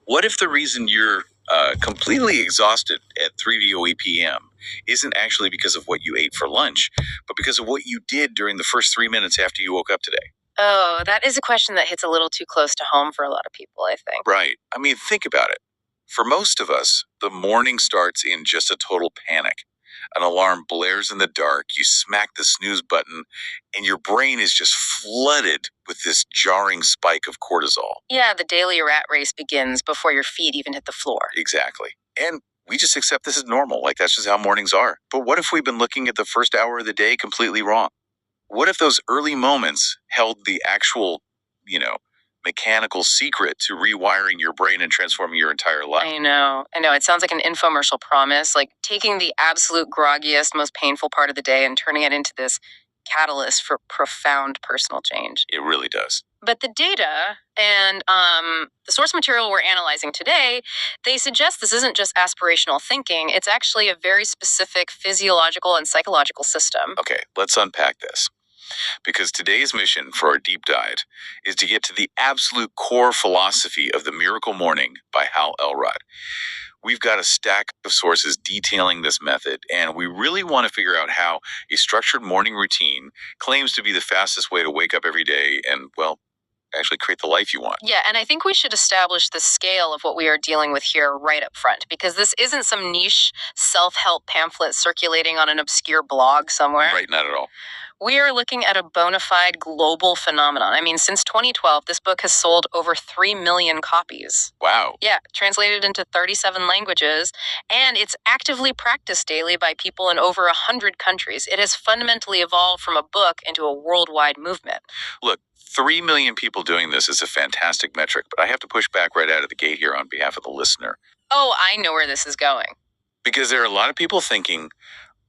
What if the reason you're completely exhausted at 3 p.m. isn't actually because of what you ate for lunch, but because of what you did during the first 3 minutes after you woke up today? Oh, that is a question that hits a little too close to home for a lot of people, I think. Right. I mean, think about it. For most of us, the morning starts in just a total panic. An alarm blares in the dark, you smack the snooze button, and your brain is just flooded with this jarring spike of cortisol. Yeah, the daily rat race begins before your feet even hit the floor. Exactly. And we just accept this as normal, like that's just how mornings are. But what if we've been looking at the first hour of the day completely wrong? What if those early moments held the actual, you know, mechanical secret to rewiring your brain and transforming your entire life? I know. It sounds like an infomercial promise, like taking the absolute groggiest, most painful part of the day and turning it into this catalyst for profound personal change. It really does. But the data and the source material we're analyzing today, they suggest this isn't just aspirational thinking. It's actually a very specific physiological and psychological system. Okay, let's unpack this. Because today's mission for our deep dive is to get to the absolute core philosophy of the miracle morning by Hal Elrod. We've got a stack of sources detailing this method, and we really want to figure out how a structured morning routine claims to be the fastest way to wake up every day and, well, actually create the life you want. Yeah, and I think we should establish the scale of what we are dealing with here right up front, because this isn't some niche self-help pamphlet circulating on an obscure blog somewhere. Right, not at all. We are looking at a bona fide global phenomenon. I mean, since 2012, this book has sold over 3 million copies. Wow. Yeah, translated into 37 languages, and it's actively practiced daily by people in over 100 countries. It has fundamentally evolved from a book into a worldwide movement. Look, 3 million people doing this is a fantastic metric, but I have to push back right out of the gate here on behalf of the listener. Oh, I know where this is going. Because there are a lot of people thinking,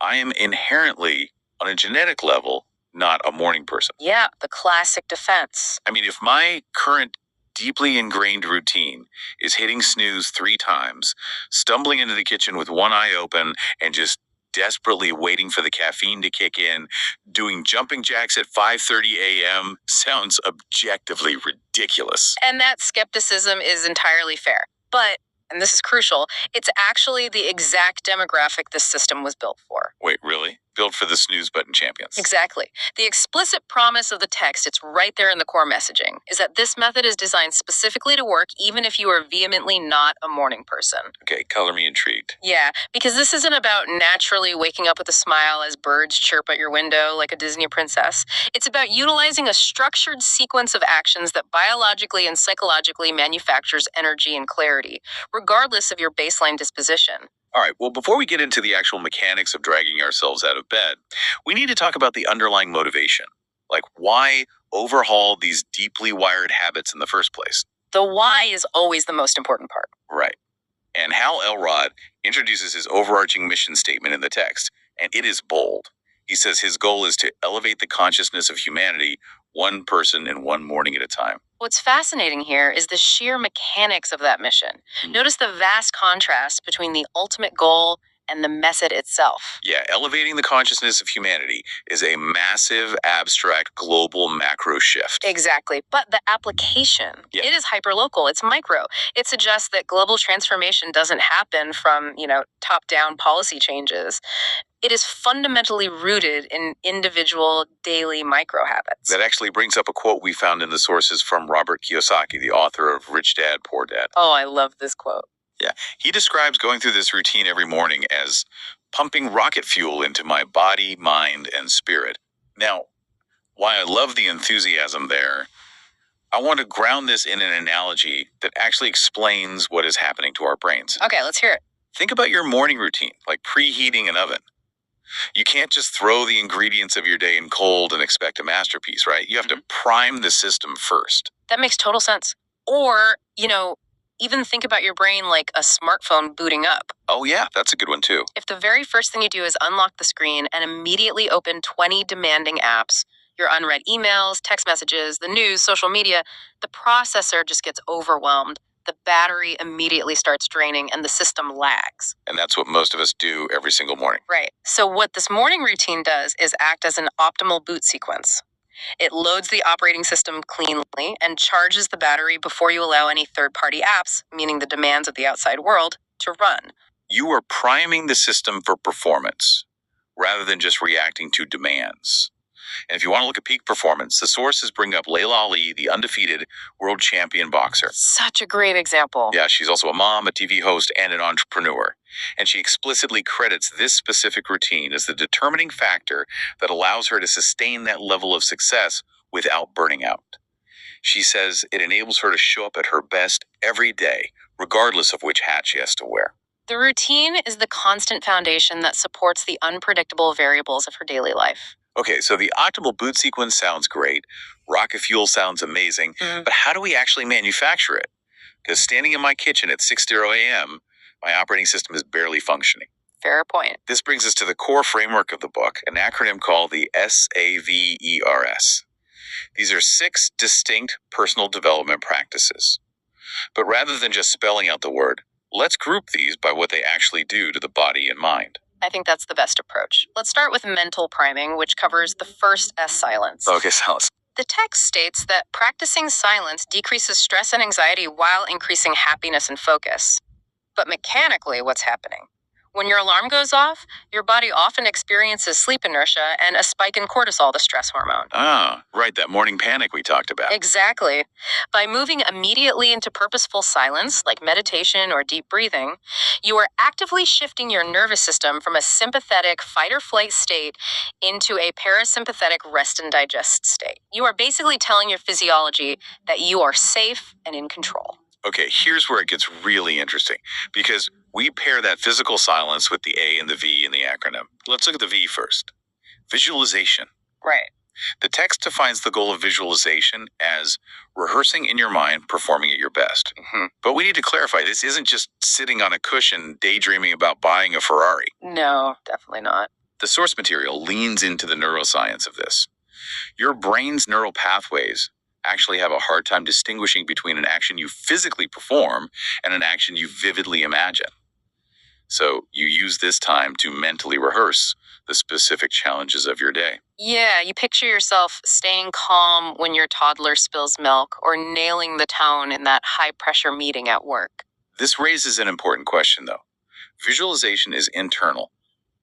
I am inherently, on a genetic level, not a morning person. Yeah, the classic defense. I mean, if my current deeply ingrained routine is hitting snooze 3 times, stumbling into the kitchen with one eye open, and just desperately waiting for the caffeine to kick in, doing jumping jacks at 5:30 a.m. sounds objectively ridiculous. And that skepticism is entirely fair. But, and this is crucial, it's actually the exact demographic this system was built for. Wait, really? Built for the snooze button champions. Exactly. The explicit promise of the text, it's right there in the core messaging, is that this method is designed specifically to work even if you are vehemently not a morning person. Okay, color me intrigued. Yeah, because this isn't about naturally waking up with a smile as birds chirp at your window like a Disney princess. It's about utilizing a structured sequence of actions that biologically and psychologically manufactures energy and clarity, regardless of your baseline disposition. All right, well, before we get into the actual mechanics of dragging ourselves out of bed, we need to talk about the underlying motivation. Like, why overhaul these deeply wired habits in the first place? The why is always the most important part. Right. And Hal Elrod introduces his overarching mission statement in the text, and it is bold. He says his goal is to elevate the consciousness of humanity one person and one morning at a time. What's fascinating here is the sheer mechanics of that mission. Notice the vast contrast between the ultimate goal and the method itself. Yeah, elevating the consciousness of humanity is a massive, abstract, global macro shift. Exactly. But the application, it is hyperlocal. It's micro. It suggests that global transformation doesn't happen from, top-down policy changes. It is fundamentally rooted in individual daily micro habits. That actually brings up a quote we found in the sources from Robert Kiyosaki, the author of Rich Dad, Poor Dad. Oh, I love this quote. Yeah, he describes going through this routine every morning as pumping rocket fuel into my body, mind, and spirit. Now, while I love the enthusiasm there, I want to ground this in an analogy that actually explains what is happening to our brains. Okay, let's hear it. Think about your morning routine, like preheating an oven. You can't just throw the ingredients of your day in cold and expect a masterpiece, right? You have to prime the system first. That makes total sense. Or, even think about your brain like a smartphone booting up. Oh yeah, that's a good one too. If the very first thing you do is unlock the screen and immediately open 20 demanding apps, your unread emails, text messages, the news, social media, the processor just gets overwhelmed. The battery immediately starts draining and the system lags. And that's what most of us do every single morning. Right. So what this morning routine does is act as an optimal boot sequence. It loads the operating system cleanly and charges the battery before you allow any third-party apps, meaning the demands of the outside world, to run. You are priming the system for performance rather than just reacting to demands. And if you want to look at peak performance, the sources bring up Layla Ali, the undefeated world champion boxer. Such a great example. Yeah, she's also a mom, a TV host, and an entrepreneur. And she explicitly credits this specific routine as the determining factor that allows her to sustain that level of success without burning out. She says it enables her to show up at her best every day, regardless of which hat she has to wear. The routine is the constant foundation that supports the unpredictable variables of her daily life. Okay, so the optimal boot sequence sounds great. Rocket fuel sounds amazing. But how do we actually manufacture it? Because standing in my kitchen at 6:00 a.m., my operating system is barely functioning. Fair point. This brings us to the core framework of the book, an acronym called the SAVERS. These are 6 distinct personal development practices. But rather than just spelling out the word, let's group these by what they actually do to the body and mind. I think that's the best approach. Let's start with mental priming, which covers the first S, silence. Okay, silence. The text states that practicing silence decreases stress and anxiety while increasing happiness and focus. But mechanically, what's happening? When your alarm goes off, your body often experiences sleep inertia and a spike in cortisol, the stress hormone. Ah, right, that morning panic we talked about. Exactly. By moving immediately into purposeful silence, like meditation or deep breathing, you are actively shifting your nervous system from a sympathetic fight or flight state into a parasympathetic rest and digest state. You are basically telling your physiology that you are safe and in control. Okay, here's where it gets really interesting, because we pair that physical silence with the A and the V in the acronym. Let's look at the V first. Visualization. Right. The text defines the goal of visualization as rehearsing in your mind, performing at your best. But we need to clarify, this isn't just sitting on a cushion daydreaming about buying a Ferrari. No, definitely not. The source material leans into the neuroscience of this. Your brain's neural pathways actually have a hard time distinguishing between an action you physically perform and an action you vividly imagine. So you use this time to mentally rehearse the specific challenges of your day. Yeah, you picture yourself staying calm when your toddler spills milk or nailing the tone in that high-pressure meeting at work. This raises an important question, though. Visualization is internal,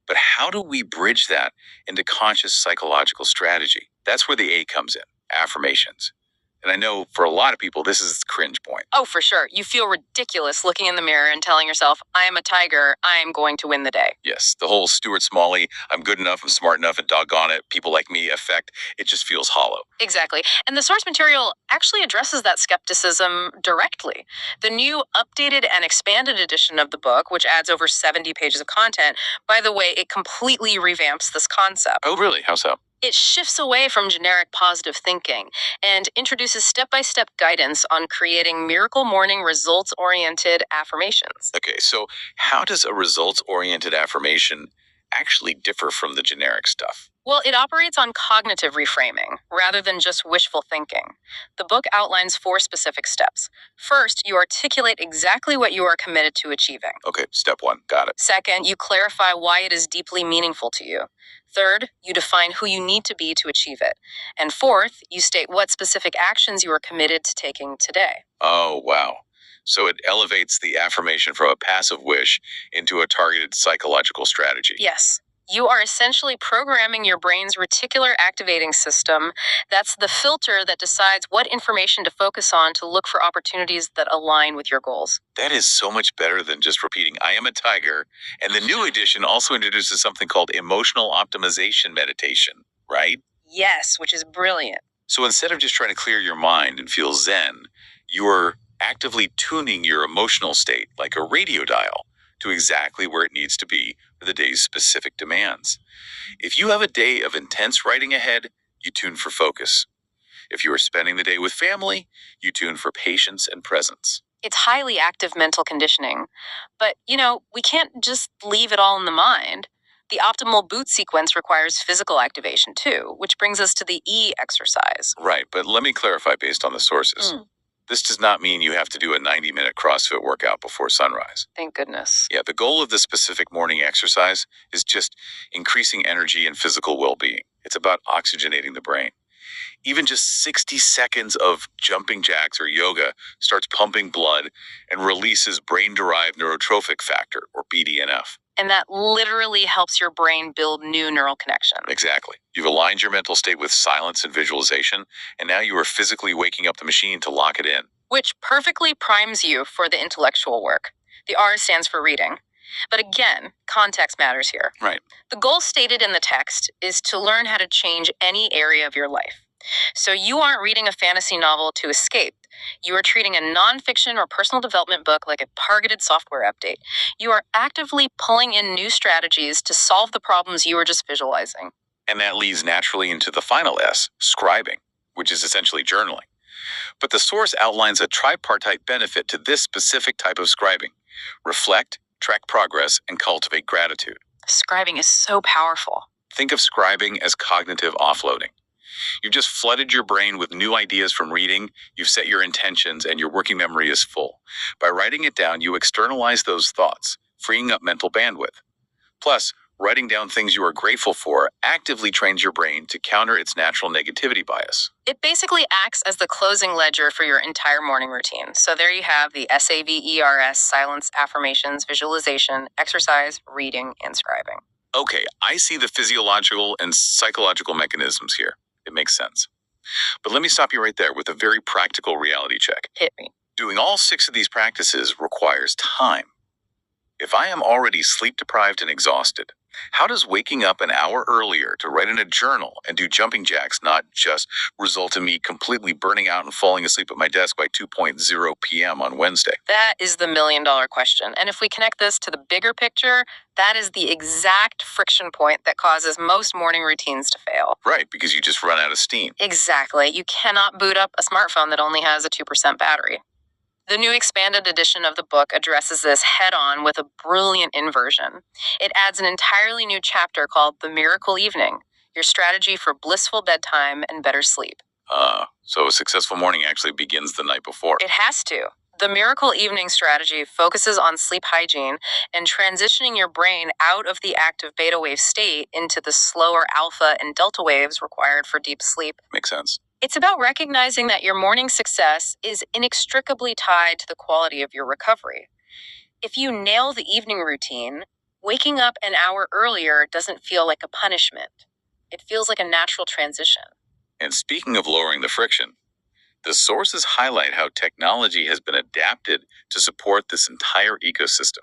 but how do we bridge that into conscious psychological strategy? That's where the A comes in, affirmations. And I know for a lot of people, this is the cringe point. Oh, for sure. You feel ridiculous looking in the mirror and telling yourself, I am a tiger, I am going to win the day. Yes, the whole Stuart Smalley, I'm good enough, I'm smart enough, and doggone it, people like me effect, it just feels hollow. Exactly. And the source material actually addresses that skepticism directly. The new updated and expanded edition of the book, which adds over 70 pages of content, by the way, it completely revamps this concept. Oh, really? How so? It shifts away from generic positive thinking and introduces step-by-step guidance on creating miracle morning results-oriented affirmations. Okay, so how does a results-oriented affirmation actually differ from the generic stuff? Well, it operates on cognitive reframing rather than just wishful thinking. The book outlines 4 specific steps. First, you articulate exactly what you are committed to achieving. Okay, step 1, got it. Second, you clarify why it is deeply meaningful to you. Third, you define who you need to be to achieve it. And fourth, you state what specific actions you are committed to taking today. Oh, wow. So it elevates the affirmation from a passive wish into a targeted psychological strategy. Yes. You are essentially programming your brain's reticular activating system. That's the filter that decides what information to focus on to look for opportunities that align with your goals. That is so much better than just repeating, I am a tiger. And the new edition also introduces something called emotional optimization meditation, right? Yes, which is brilliant. So instead of just trying to clear your mind and feel zen, you're actively tuning your emotional state like a radio dial to exactly where it needs to be for the day's specific demands. If you have a day of intense writing ahead, you tune for focus. If you are spending the day with family, you tune for patience and presence. It's highly active mental conditioning. But, we can't just leave it all in the mind. The optimal boot sequence requires physical activation too, which brings us to the E exercise. Right, but let me clarify based on the sources. This does not mean you have to do a 90-minute CrossFit workout before sunrise. Thank goodness. Yeah, the goal of this specific morning exercise is just increasing energy and physical well-being. It's about oxygenating the brain. Even just 60 seconds of jumping jacks or yoga starts pumping blood and releases brain-derived neurotrophic factor, or BDNF. And that literally helps your brain build new neural connections. Exactly. You've aligned your mental state with silence and visualization, and now you are physically waking up the machine to lock it in. Which perfectly primes you for the intellectual work. The R stands for reading. But again, context matters here. Right. The goal stated in the text is to learn how to change any area of your life. So you aren't reading a fantasy novel to escape. You are treating a nonfiction or personal development book like a targeted software update. You are actively pulling in new strategies to solve the problems you were just visualizing. And that leads naturally into the final S, scribing, which is essentially journaling. But the source outlines a tripartite benefit to this specific type of scribing: reflect, track progress, and cultivate gratitude. Scribing is so powerful. Think of scribing as cognitive offloading. You've just flooded your brain with new ideas from reading, you've set your intentions, and your working memory is full. By writing it down, you externalize those thoughts, freeing up mental bandwidth. Plus, writing down things you are grateful for actively trains your brain to counter its natural negativity bias. It basically acts as the closing ledger for your entire morning routine. So there you have the SAVERS: silence, affirmations, visualization, exercise, reading, and scribing. Okay, I see the physiological and psychological mechanisms here. It makes sense. But let me stop you right there with a very practical reality check. Hit me. Doing all 6 of these practices requires time. If I am already sleep-deprived and exhausted, how does waking up an hour earlier to write in a journal and do jumping jacks not just result in me completely burning out and falling asleep at my desk by 2:00 p.m. on Wednesday? That is the million-dollar question. And if we connect this to the bigger picture, that is the exact friction point that causes most morning routines to fail. Right, because you just run out of steam. Exactly. You cannot boot up a smartphone that only has a 2% battery. The new expanded edition of the book addresses this head-on with a brilliant inversion. It adds an entirely new chapter called The Miracle Evening, your strategy for blissful bedtime and better sleep. So a successful morning actually begins the night before. It has to. The Miracle Evening strategy focuses on sleep hygiene and transitioning your brain out of the active beta wave state into the slower alpha and delta waves required for deep sleep. Makes sense. It's about recognizing that your morning success is inextricably tied to the quality of your recovery. If you nail the evening routine, waking up an hour earlier doesn't feel like a punishment. It feels like a natural transition. And speaking of lowering the friction, the sources highlight how technology has been adapted to support this entire ecosystem.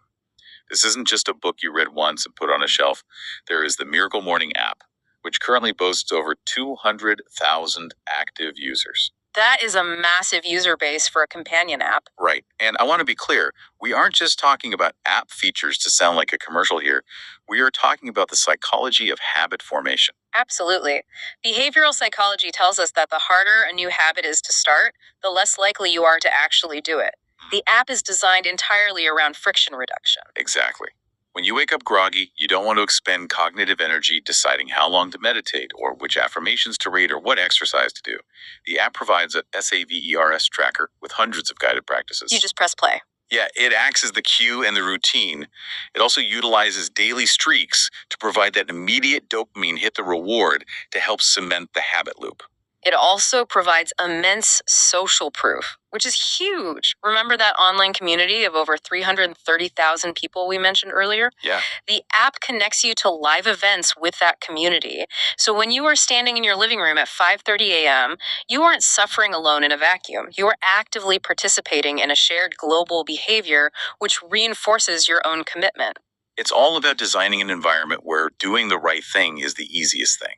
This isn't just a book you read once and put on a shelf. There is the Miracle Morning app, which currently boasts over 200,000 active users. That is a massive user base for a companion app. Right. And I want to be clear, we aren't just talking about app features to sound like a commercial here. We are talking about the psychology of habit formation. Absolutely. Behavioral psychology tells us that the harder a new habit is to start, the less likely you are to actually do it. The app is designed entirely around friction reduction. Exactly. When you wake up groggy, you don't want to expend cognitive energy deciding how long to meditate or which affirmations to read or what exercise to do. The app provides a SAVERS tracker with hundreds of guided practices. You just press play. Yeah, it acts as the cue and the routine. It also utilizes daily streaks to provide that immediate dopamine hit, the reward, to help cement the habit loop. It also provides immense social proof, which is huge. Remember that online community of over 330,000 people we mentioned earlier? Yeah. The app connects you to live events with that community. So when you are standing in your living room at 5:30 a.m., you aren't suffering alone in a vacuum. You are actively participating in a shared global behavior, which reinforces your own commitment. It's all about designing an environment where doing the right thing is the easiest thing.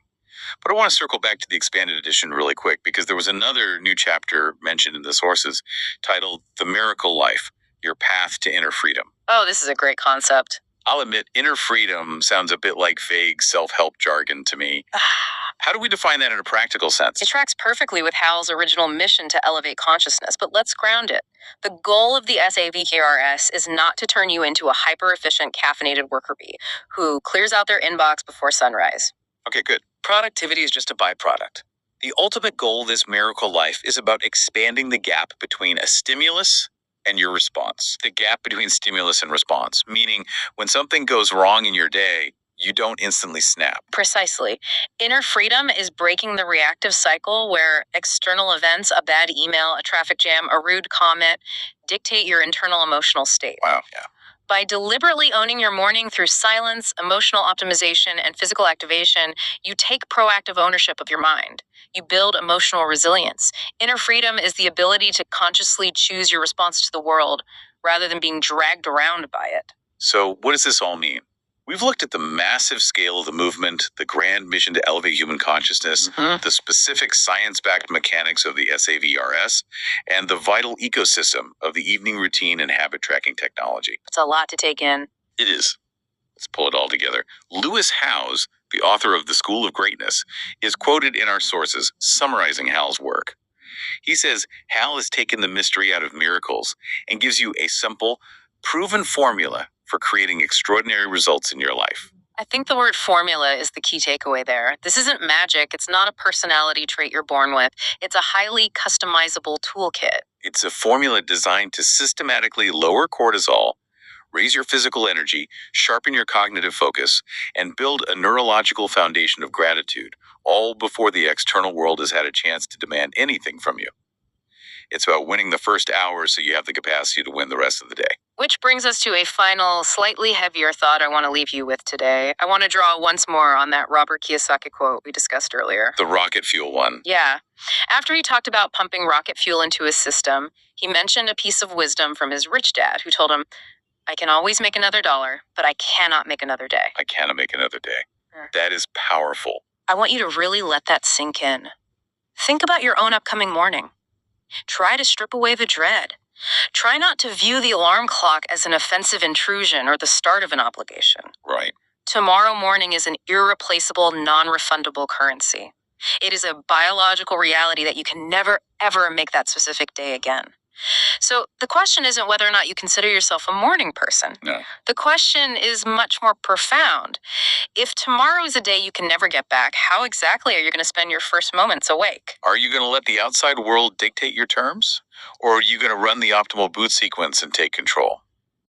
But I want to circle back to the expanded edition really quick because there was another new chapter mentioned in the sources titled The Miracle Life, Your Path to Inner Freedom. Oh, this is a great concept. I'll admit, inner freedom sounds a bit like vague self-help jargon to me. How do we define that in a practical sense? It tracks perfectly with Hal's original mission to elevate consciousness, but let's ground it. The goal of the SAVERS is not to turn you into a hyper-efficient caffeinated worker bee who clears out their inbox before sunrise. Okay, good. Productivity is just a byproduct. The ultimate goal of this miracle life is about expanding the gap between a stimulus And your response. The gap between stimulus and response, meaning when something goes wrong in your day, You don't instantly snap. Precisely. Inner freedom is breaking the reactive cycle where external events, a bad email, a traffic jam, a rude comment, dictate your internal emotional state. Wow, yeah. By deliberately owning your morning through silence, emotional optimization, and physical activation, you take proactive ownership of your mind. You build emotional resilience. Inner freedom is the ability to consciously choose your response to the world rather than being dragged around by it. So, what does this all mean? We've looked at the massive scale of the movement, the grand mission to elevate human consciousness, the specific science-backed mechanics of the SAVRS, and the vital ecosystem of the evening routine and habit tracking technology. It's a lot to take in. It is. Let's pull it all together. Lewis Howes, the author of The School of Greatness, is quoted in our sources summarizing Hal's work. He says Hal has taken the mystery out of miracles and gives you a simple, proven formula for creating extraordinary results in your life. I think the word formula is the key takeaway there. This isn't magic. It's not a personality trait you're born with. It's a highly customizable toolkit. It's a formula designed to systematically lower cortisol, raise your physical energy, sharpen your cognitive focus, and build a neurological foundation of gratitude, all before the external world has had a chance to demand anything from you. It's about winning the first hour so you have the capacity to win the rest of the day. Which brings us to a final, slightly heavier thought I want to leave you with today. I want to draw once more on that Robert Kiyosaki quote we discussed earlier. The rocket fuel one. Yeah. After he talked about pumping rocket fuel into his system, he mentioned a piece of wisdom from his rich dad who told him, I can always make another dollar, but I cannot make another day. I cannot make another day. That is powerful. I want you to really let that sink in. Think about your own upcoming morning. Try to strip away the dread. Try not to view the alarm clock as an offensive intrusion or the start of an obligation. Right. Tomorrow morning is an irreplaceable, non-refundable currency. It is a biological reality that you can never, ever make that specific day again. So the question isn't whether or not you consider yourself a morning person. No. The question is much more profound. If tomorrow is a day you can never get back, how exactly are you going to spend your first moments awake? Are you going to let the outside world dictate your terms? Or are you going to run the optimal boot sequence and take control?